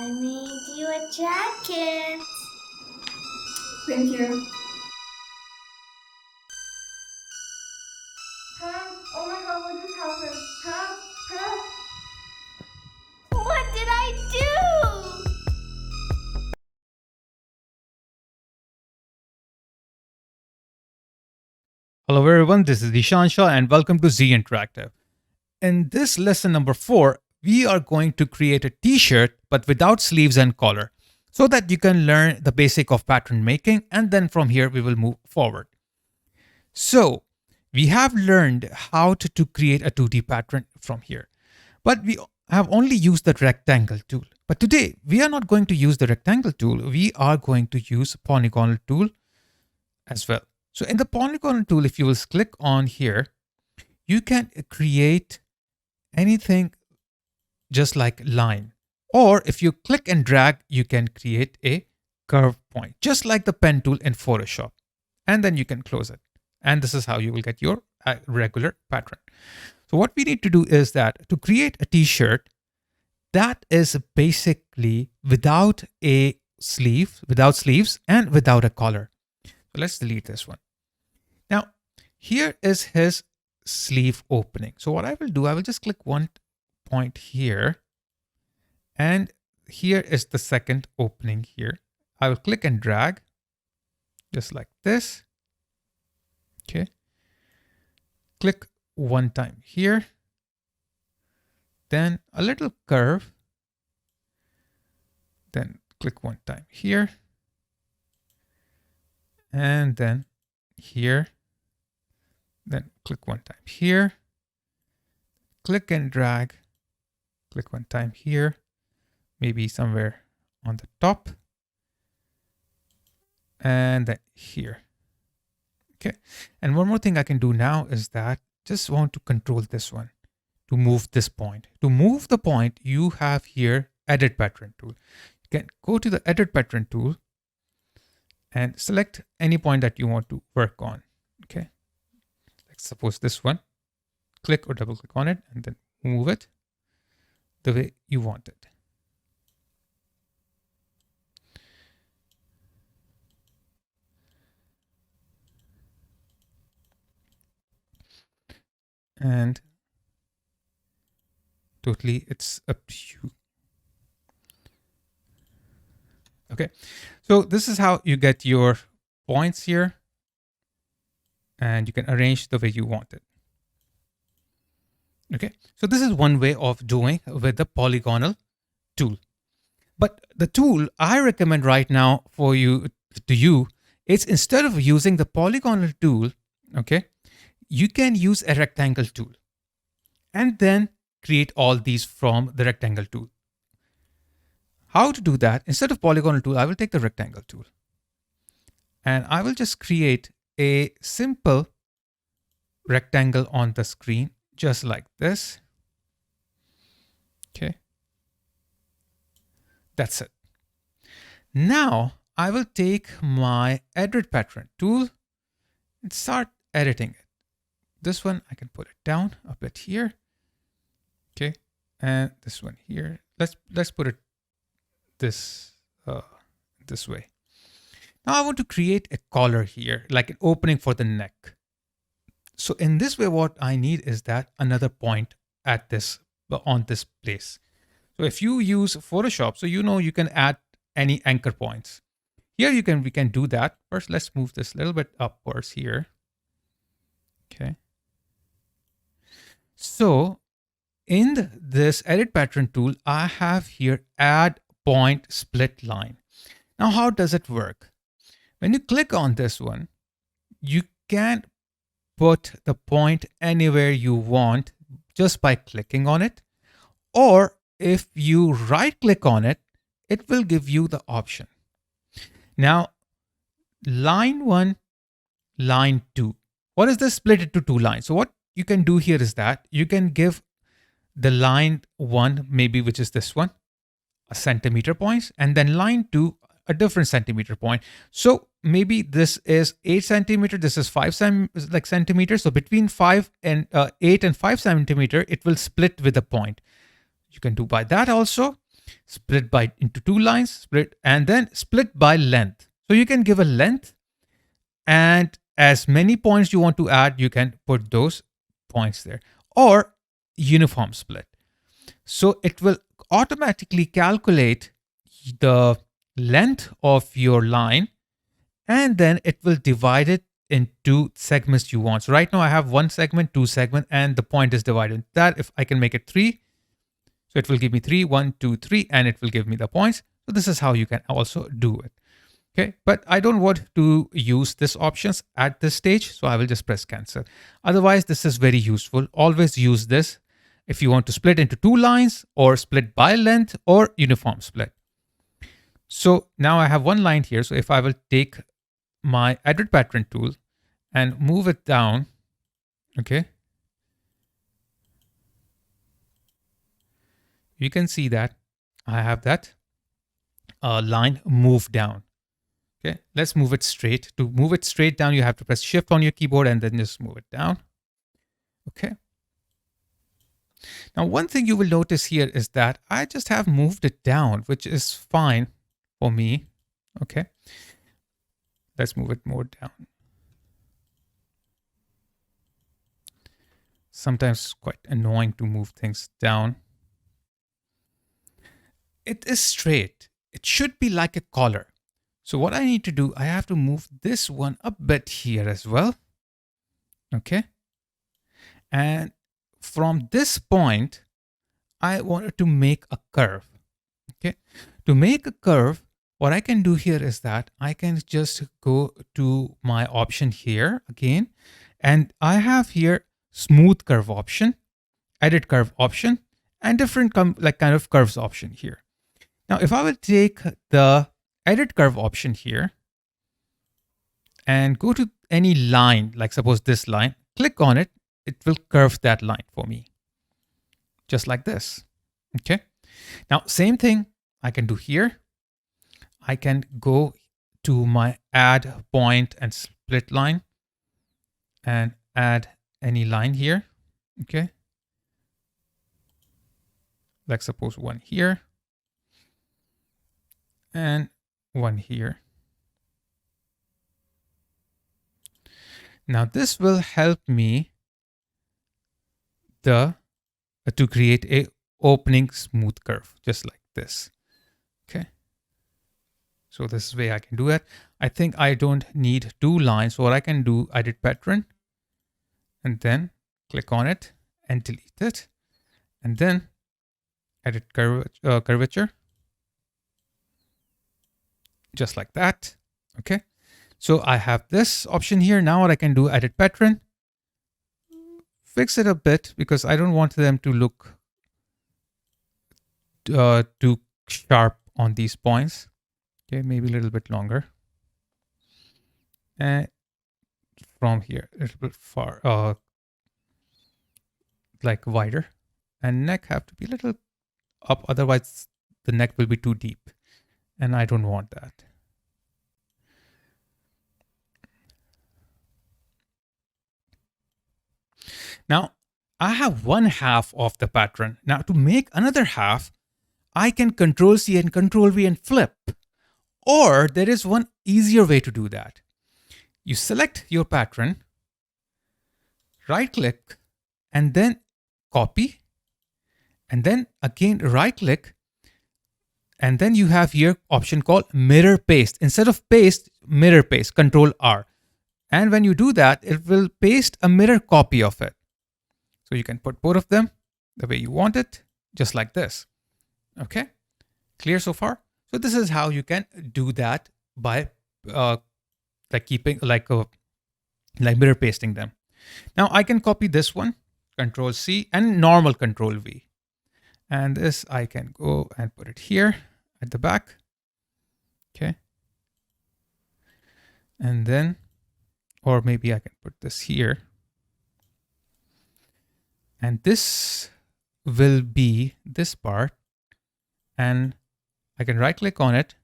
I made you a jacket. Thank you. Help! Oh my god, what just happened? Help! Help! What did I do? Hello everyone, this is Zeeshan Shah and welcome to Zinteractive. In this lesson number 4, we are going to create a t-shirt but without sleeves and collar so that you can learn the basic of pattern making, and then from here we will move forward. So we have learned how to create a 2D pattern from here, but we have only used the rectangle tool. But today we are not going to use the rectangle tool, we are going to use polygonal tool as well. So in the Polygonal tool, if you will click on here, you can create anything just like line. Or if you click and drag, you can create a curve point, just like the pen tool in Photoshop. And then you can close it. And this is how you will get your regular pattern. So what we need to do is that to create a t-shirt that is basically without a sleeve, without sleeves and without a collar. So let's delete this one. Now, here is his sleeve opening. So what I will do, I will just click one point here. And here is the second opening here. I will click and drag just like this. Okay. Click one time here. Then a little curve. Then click one time here. And then here. Then click one time here, click and drag, click one time here, maybe somewhere on the top, and then here. Okay. And one more thing I can do now is that just want to control this one to move this point. To move the point, you have here edit pattern tool. You can go to the edit pattern tool and select any point that you want to work on. Okay. Suppose this one, click or double click on it and then move it the way you want it. And totally it's up to you. Okay, so this is how you get your points here. And you can arrange the way you want it. Okay, so this is one way of doing with the polygonal tool. But the tool I recommend right now for you is instead of using the polygonal tool, okay, you can use a rectangle tool and then create all these from the rectangle tool. How to do that? Instead of polygonal tool, I will take the rectangle tool and I will just create a simple rectangle on the screen, just like this. Okay. That's it. Now I will take my edit pattern tool and start editing it. This one, I can put it down a bit here. Okay. And this one here, let's put it this way. Now I want to create a collar here, like an opening for the neck. So in this way, what I need is that another point at this, on this place. So if you use Photoshop, so you know you can add any anchor points. Here we can do that. First, let's move this a little bit upwards here. Okay. So in this edit pattern tool, I have here add point split line. Now, how does it work? When you click on this one, you can put the point anywhere you want just by clicking on it. Or if you right click on it, it will give you the option. Now, line 1, line 2. What is this? Split it to 2 lines. So what you can do here is that you can give the line 1, maybe which is this one, a centimeter points, and then line 2, a different centimeter point. So maybe this is 8 centimeter, this is 5 centimeters. So between 5 and 8 and 5 centimeter, it will split with a point. You can do by that also. split by into 2 lines, split, and then split by length. So you can give a length, and as many points you want to add, you can put those points there, or uniform split. So it will automatically calculate the length of your line, and then it will divide it into segments you want. So right now I have 1 segment, 2 segment, and the point is divided. That if I can make it 3, so it will give me 3, 1, 2, 3, and it will give me the points. So this is how you can also do it. Okay, but I don't want to use this options at this stage, so I will just press cancel. Otherwise, this is very useful. Always use this if you want to split into 2 lines, or split by length, or uniform split. So now I have 1 line here. So if I will take my edit pattern tool and move it down, okay, you can see that I have that line move down. Okay, let's move it straight. To move it straight down, you have to press shift on your keyboard and then just move it down. Okay. Now, one thing you will notice here is that I just have moved it down, which is fine for me. Okay. Let's move it more down. Sometimes it's quite annoying to move things down. It is straight. It should be like a collar. So what I need to do, I have to move this one a bit here as well. Okay. And from this point, I wanted to make a curve. Okay. To make a curve, what I can do here is that I can just go to my option here again. And I have here smooth curve option, edit curve option, and different kind of curves option here. Now, if I will take the edit curve option here and go to any line, like suppose this line, click on it, it will curve that line for me, just like this. Okay. Now, same thing I can do here. I can go to my add point and split line and add any line here. Okay. Like suppose 1 here and 1 here. Now this will help me to create a opening smooth curve, just like this. Okay. So this way I can do it. I think I don't need 2 lines. So what I can do, edit pattern, and then click on it and delete it, and then edit curvature, just like that. Okay. So I have this option here. Now what I can do, edit pattern, fix it a bit because I don't want them to look too sharp on these points. Okay, maybe a little bit longer. And from here, a little bit far, like wider. And neck have to be a little up, otherwise the neck will be too deep. And I don't want that. Now, I have 1/2 of the pattern. Now, to make another half, I can Control-C and Control-V and flip. Or there is one easier way to do that. You select your pattern, right-click, and then copy. And then again, right-click. And then you have here option called Mirror Paste. Instead of paste, Mirror Paste, Control-R. And when you do that, it will paste a mirror copy of it. So you can put both of them the way you want it, just like this. Okay, clear so far? So this is how you can do that by keeping like mirror pasting them. Now I can copy this one, Control-C and normal Control-V. And this I can go and put it here at the back. Okay. And then, or maybe I can put this here. And this will be this part. And I can right click on it,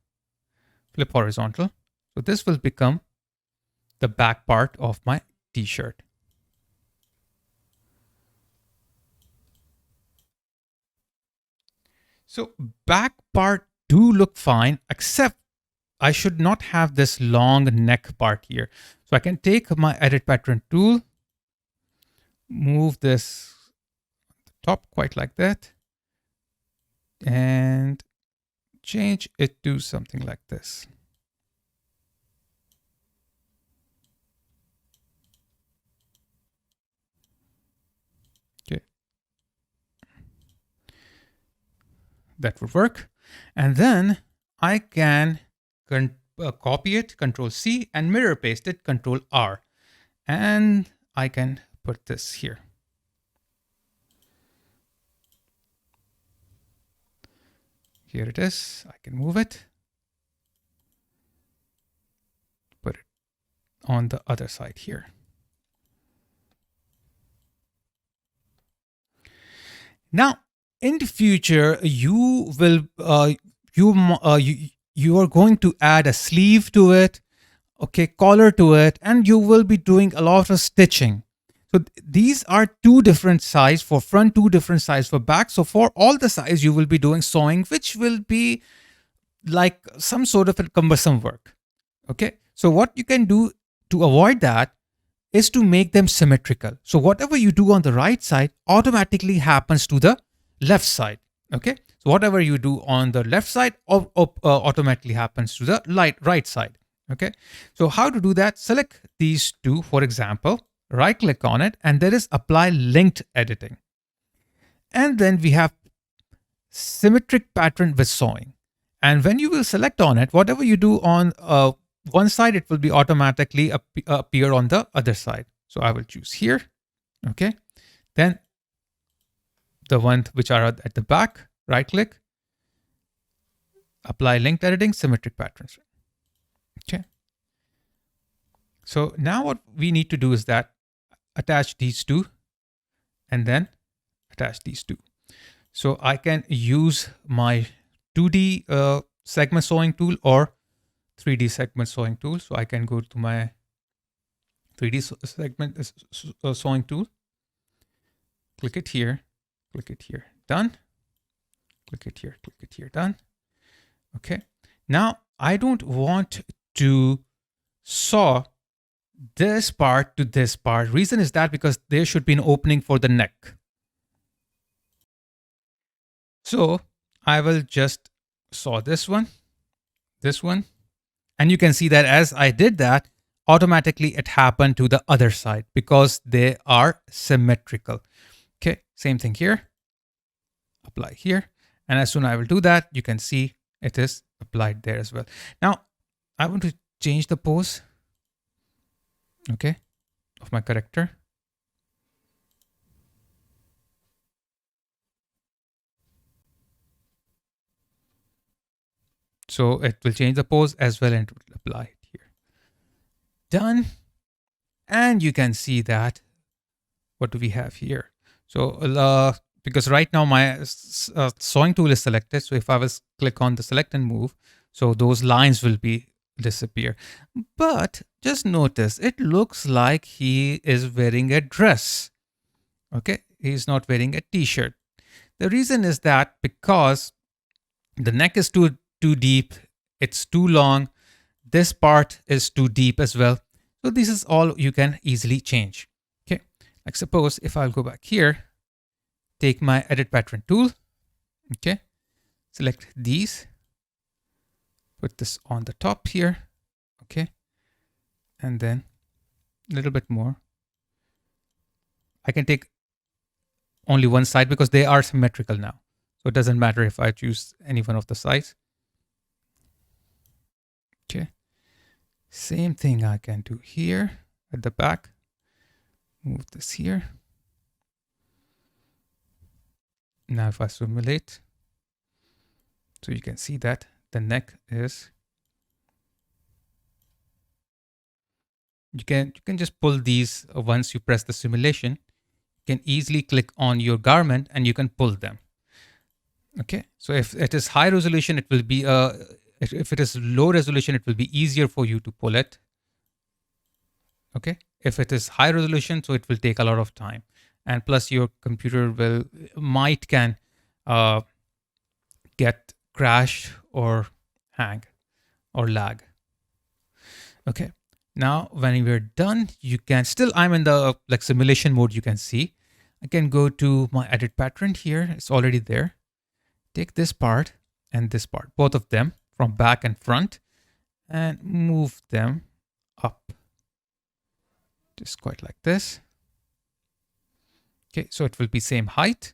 flip horizontal. So this will become the back part of my t-shirt. So back part do look fine, except I should not have this long neck part here. So I can take my edit pattern tool, move this top quite like that, and change it to something like this. Okay, that would work. And then I can copy it, Control C, and mirror paste it, Control R. And I can put this here. Here it is. I can move it. Put it on the other side here. Now, in the future, you will you are going to add a sleeve to it, okay, collar to it, and you will be doing a lot of stitching. So these are two different size for front, two different size for back. So for all the size, you will be doing sewing, which will be like some sort of a cumbersome work. Okay, so what you can do to avoid that is to make them symmetrical. So whatever you do on the right side automatically happens to the left side. Okay, so whatever you do on the left side automatically happens to the right side. Okay, so how to do that? Select these two, for example, right click on it, and there is apply linked editing. And then we have symmetric pattern with sewing. And when you will select on it, whatever you do on one side, it will be automatically appear on the other side. So I will choose here. Okay. Then the ones which are at the back, right click, apply linked editing, symmetric patterns. Okay. So now what we need to do is that attach these two and then attach these two. So I can use my 2D segment sewing tool or 3D segment sewing tool. So I can go to my 3D segment sewing tool, click it here, done. Click it here, done. Okay. Now I don't want to sew this part to this part. Reason is that because there should be an opening for the neck. So I will just sew this one, and you can see that as I did that, automatically it happened to the other side because they are symmetrical. Okay, same thing here, apply here. And as soon as I will do that, you can see it is applied there as well. Now I want to change the pose, okay, of my character. So it will change the pose as well and it will apply it here. Done. And you can see that, what do we have here? So because right now my sewing tool is selected. So if I was click on the select and move, so those lines will be disappear. But just notice, it looks like he is wearing a dress. Okay, he's not wearing a t-shirt. The reason is that because the neck is too deep, it's too long, this part is too deep as well. So this is all you can easily change. Okay, like suppose if I'll go back here, take my edit pattern tool, okay, select these, put this on the top here, okay, and then a little bit more. I can take only one side because they are symmetrical now. So it doesn't matter if I choose any one of the sides. Okay. Same thing I can do here at the back. Move this here. Now if I simulate, so you can see that the neck is, you can just pull these once you press the simulation. You can easily click on your garment and you can pull them. Okay, so if it is high resolution, it will be if it is low resolution, it will be easier for you to pull it. Okay, if it is high resolution, so it will take a lot of time, and plus your computer can get crash or hang or lag. Okay. Now, when we're done, you can still, I'm in the like simulation mode. You can see, I can go to my edit pattern here. It's already there. Take this part and this part, both of them from back and front, and move them up. Just quite like this. Okay, so it will be same height.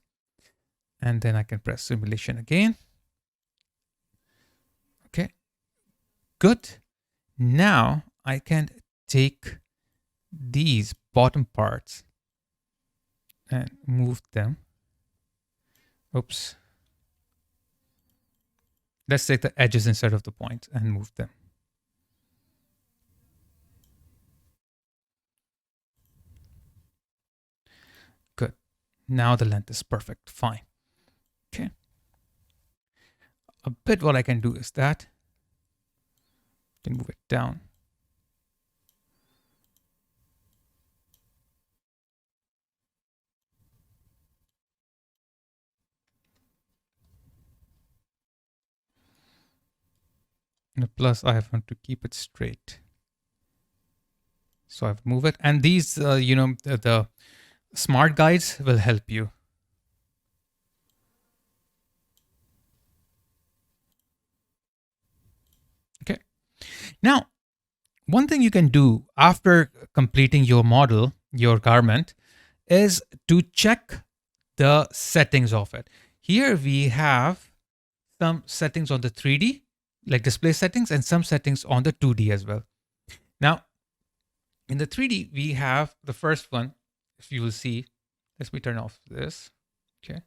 And then I can press simulation again. Okay, good. Now I can take these bottom parts and move them. Oops. Let's take the edges instead of the points and move them. Good. Now the length is perfect. Fine. Okay. A bit what I can do is that I can move it down. And plus I want to keep it straight. So I move it. And these, the smart guides will help you. Okay. Now, one thing you can do after completing your model, your garment, is to check the settings of it. Here we have some settings on the 3D, like display settings, and some settings on the 2D as well. Now, in the 3D, we have the first one, if you will see, let me turn off this, okay,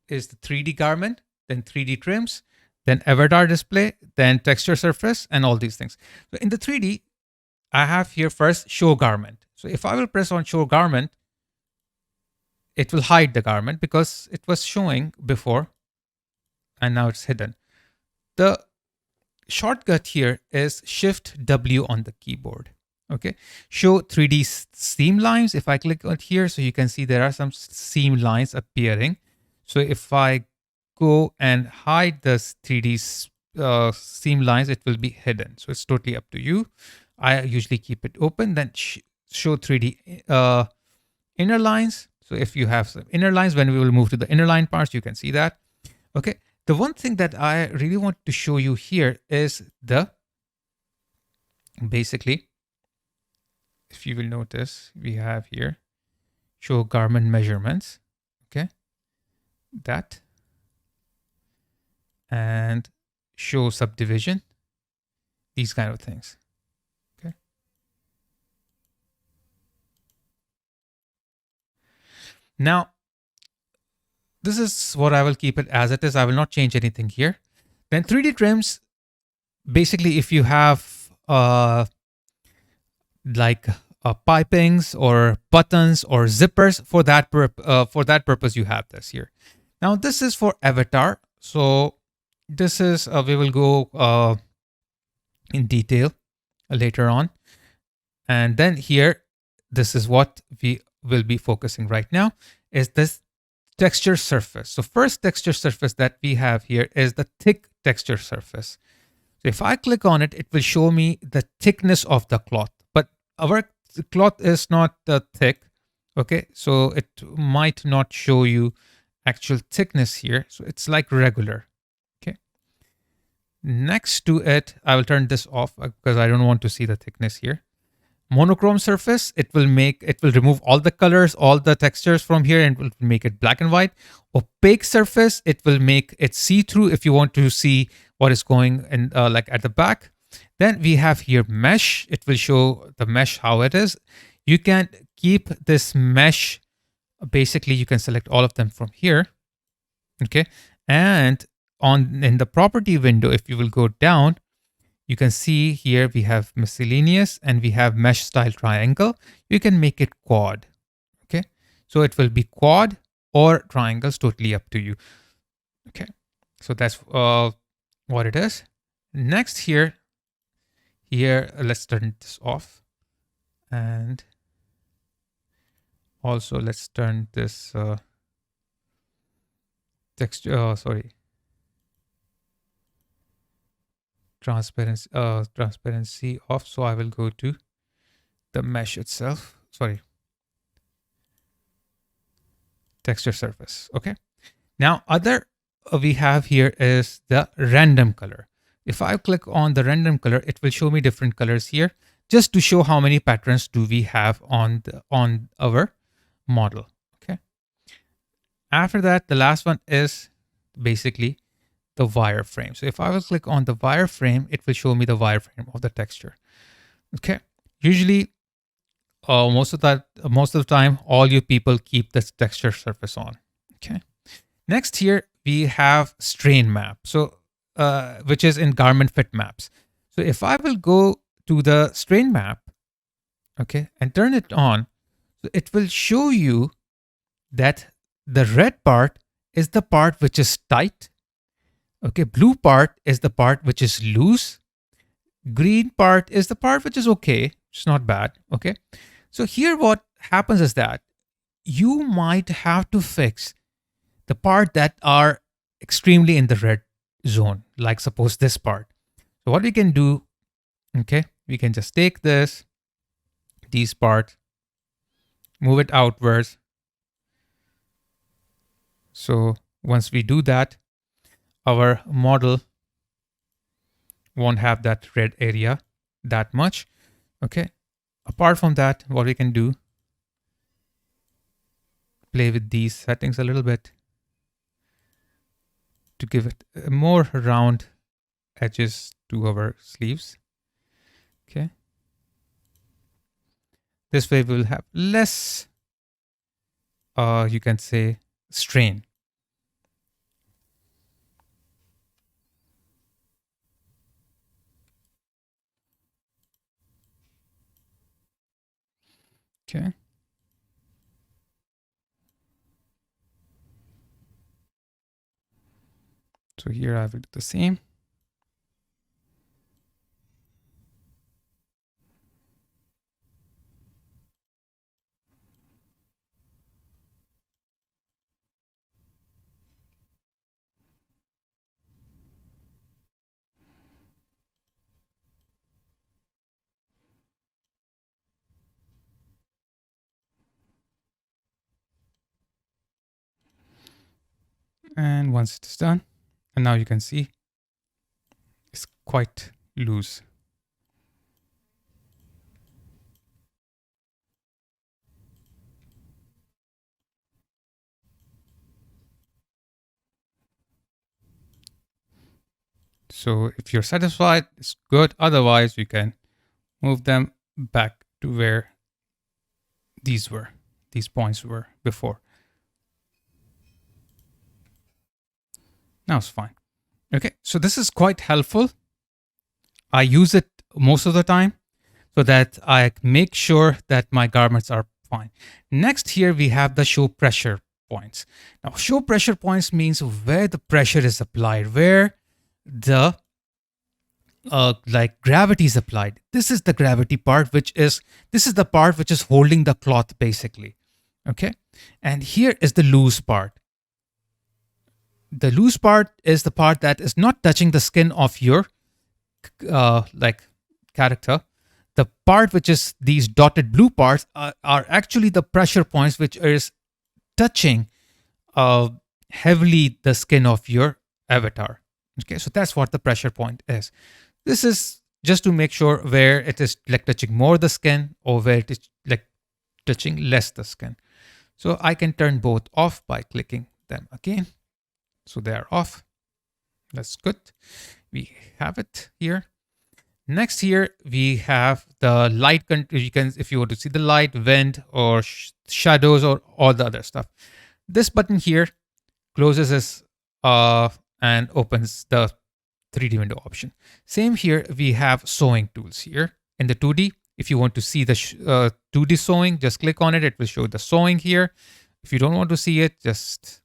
is the 3D garment, then 3D trims, then avatar display, then texture surface, and all these things. So in the 3D, I have here first show garment. So if I will press on show garment, it will hide the garment because it was showing before and now it's hidden. The shortcut here is Shift W on the keyboard. Okay, show 3D seam lines. If I click on here, so you can see there are some seam lines appearing. So if I go and hide the 3D seam lines, it will be hidden. So it's totally up to you. I usually keep it open. Then show 3D inner lines. So if you have some inner lines, when we will move to the inner line parts, you can see that. Okay. The one thing that I really want to show you here is the, basically, if you will notice, we have here, show garment measurements. Okay. That. And show subdivision. These kind of things. Okay. Now, this is what I will keep it as it is. I will not change anything here. Then 3D trims, basically, if you have pipings or buttons or zippers, for that purpose, you have this here. Now, this is for avatar. So this is, we will go in detail later on. And then here, this is what we will be focusing right now, is this texture surface. So first texture surface that we have here is the thick texture surface. So if I click on it, it will show me the thickness of the cloth, but our cloth is not thick. Okay. So it might not show you actual thickness here. So it's like regular. Okay. Next to it, I will turn this off because I don't want to see the thickness here. Monochrome surface, it will remove all the colors, all the textures from here, and will make it black and white. Opaque surface, it will make it see-through if you want to see what is going in, like at the back. Then we have here mesh. It will show the mesh how it is. You can keep this mesh. Basically, you can select all of them from here. Okay, and in the property window, if you will go down, you can see here we have miscellaneous and we have mesh style triangle. You can make it quad. Okay. So it will be quad or triangles, totally up to you. Okay. So that's what it is. Next here, let's turn this off. And also let's turn this texture, sorry, transparency off. So I will go to the mesh itself. Sorry, texture surface. Okay. Now other we have here is the random color. If I click on the random color, it will show me different colors here, just to show how many patterns do we have on our model. Okay. After that, the last one is basically the wireframe. So if I will click on the wireframe, it will show me the wireframe of the texture. Okay. Usually, most of the time, all you people keep this texture surface on. Okay. Next here we have strain map. So which is in garment fit maps. So if I will go to the strain map, okay, and turn it on, so it will show you that the red part is the part which is tight. Okay, blue part is the part which is loose. Green part is the part which is okay. It's not bad. Okay. So here what happens is that you might have to fix the part that are extremely in the red zone, like suppose this part. So what we can do, okay, we can just take these parts, move it outwards. So once we do that, our model won't have that red area that much. Okay. Apart from that, what we can do, play with these settings a little bit to give it more round edges to our sleeves. Okay. This way we will have less, you can say, strain. Okay. So here I will do the same. And once it is done, and now you can see it's quite loose. So if you're satisfied, it's good. Otherwise, you can move them back to where these points were before. Now it's fine. Okay, so this is quite helpful. I use it most of the time so that I make sure that my garments are fine. Next here we have the show pressure points. Now show pressure points means where the pressure is applied, where the like gravity is applied. This is the gravity part, this is the part which is holding the cloth basically. Okay, and here is the loose part. The loose part is the part that is not touching the skin of your like character. The part which is these dotted blue parts are actually the pressure points which is touching heavily the skin of your avatar. Okay, so that's what the pressure point is. This is just to make sure where it is like touching more the skin or where it is like touching less the skin. So I can turn both off by clicking them again. So they are off. That's good. We have it here. Next here we have the light. You can, if you want to see the light, wind, or shadows, or all the other stuff. This button here closes this and opens the 3D window option. Same here, we have sewing tools here in the 2D. If you want to see the 2D sewing, just click on it. It will show the sewing here. If you don't want to see it, just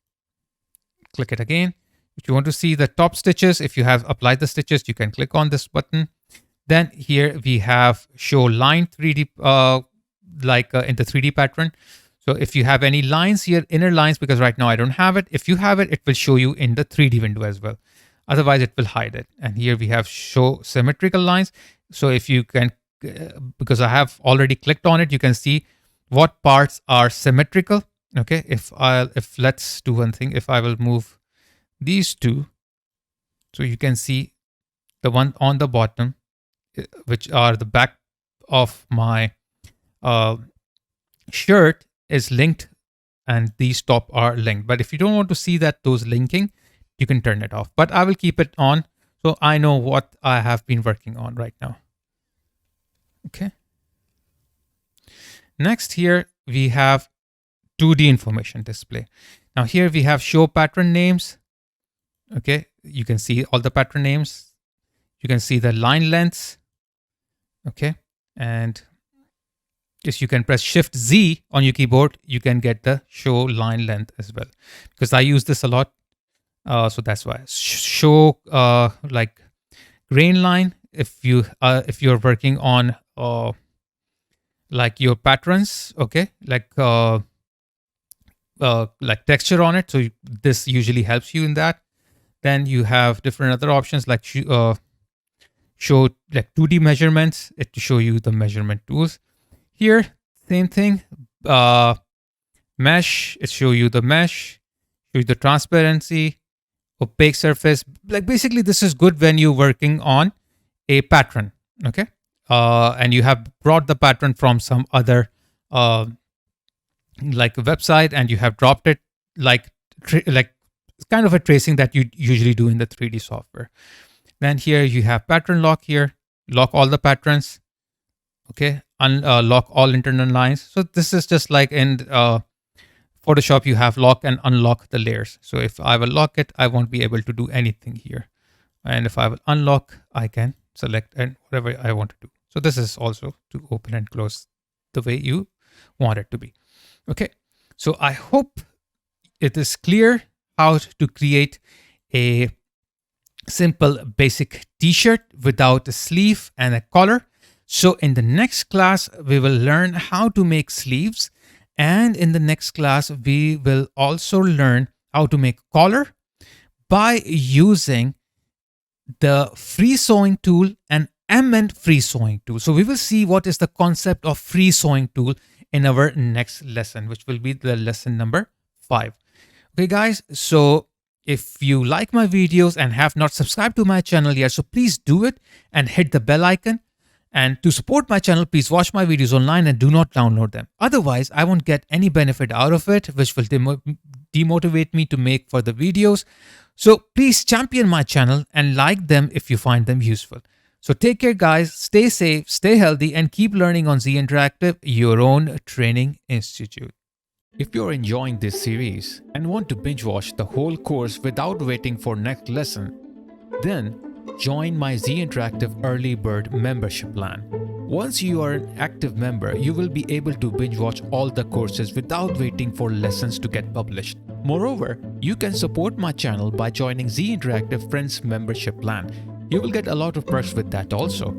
click it again. If you want to see the top stitches, if you have applied the stitches, you can click on this button. Then here we have show line 3D, in the 3D pattern. So if you have any lines here, inner lines, because right now I don't have it. If you have it, it will show you in the 3D window as well. Otherwise, it will hide it. And here we have show symmetrical lines. So if you can, because I have already clicked on it, you can see what parts are symmetrical. Okay, if let's do one thing. If I will move these two, so you can see the one on the bottom, which are the back of my shirt is linked, and these top are linked. But if you don't want to see that those linking, you can turn it off. But I will keep it on so I know what I have been working on right now. Okay. Next, here we have 2D information display. Now here we have show pattern names. Okay, you can see all the pattern names. You can see the line lengths. Okay, and just you can press Shift Z on your keyboard. You can get the show line length as well, because I use this a lot. So that's why show like grain line. If you're working on like your patterns, okay, like texture on it. So this usually helps you in that. Then you have different other options like show like 2D measurements, it to show you the measurement tools. Here, same thing. Mesh, it show you the mesh, show you the transparency, opaque surface. Like basically, this is good when you're working on a pattern, okay? And you have brought the pattern from some other like a website, and you have dropped it like kind of a tracing that you usually do in the 3D software. Then here you have pattern lock here, lock all the patterns, okay, unlock all internal lines. So this is just like in Photoshop, you have lock and unlock the layers. So if I will lock it, I won't be able to do anything here. And if I will unlock, I can select and whatever I want to do. So this is also to open and close the way you want it to be. Okay, so I hope it is clear how to create a simple basic t-shirt without a sleeve and a collar. So in the next class, we will learn how to make sleeves. And in the next class, we will also learn how to make collar by using the free sewing tool and ambient free sewing tool. So we will see what is the concept of free sewing tool in our next lesson, which will be the lesson number 5. Okay, guys, so if you like my videos and have not subscribed to my channel yet, so please do it and hit the bell icon. And to support my channel, please watch my videos online and do not download them. Otherwise, I won't get any benefit out of it, which will demotivate me to make further videos. So please champion my channel and like them if you find them useful. So take care, guys. Stay safe, stay healthy, and keep learning on Zinteractive, your own training institute. If you're enjoying this series and want to binge watch the whole course without waiting for next lesson, then join my Zinteractive Early Bird membership plan. Once you are an active member, you will be able to binge watch all the courses without waiting for lessons to get published. Moreover, you can support my channel by joining Zinteractive Friends membership plan. You will get a lot of perks with that also.